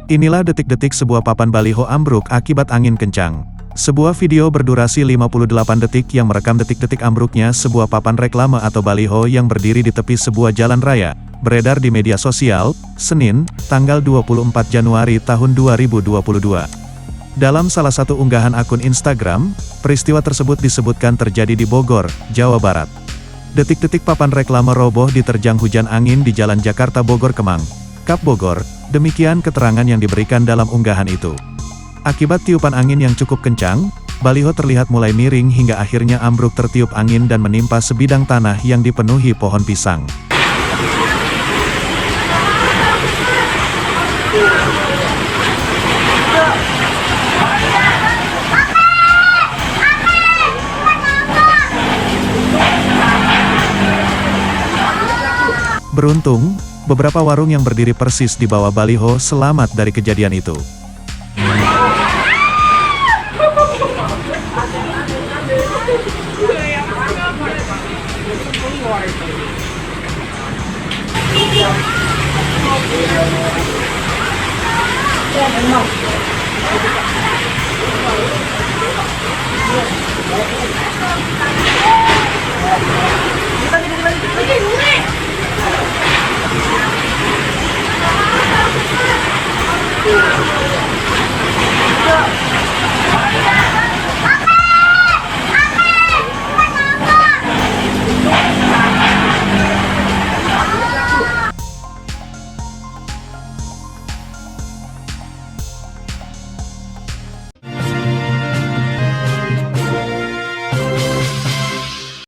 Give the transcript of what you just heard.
Inilah detik-detik sebuah papan baliho ambruk akibat angin kencang. Sebuah video berdurasi 58 detik yang merekam detik-detik ambruknya sebuah papan reklame atau baliho yang berdiri di tepi sebuah jalan raya, beredar di media sosial, Senin, tanggal 24 Januari tahun 2022. Dalam salah satu unggahan akun Instagram, peristiwa tersebut disebutkan terjadi di Bogor, Jawa Barat. Detik-detik papan reklame roboh diterjang hujan angin di Jalan Jakarta Bogor Kemang, Kap Bogor, demikian keterangan yang diberikan dalam unggahan itu. Akibat tiupan angin yang cukup kencang, baliho terlihat mulai miring hingga akhirnya ambruk tertiup angin dan menimpa sebidang tanah yang dipenuhi pohon pisang. Beruntung, beberapa warung yang berdiri persis di bawah baliho selamat dari kejadian itu.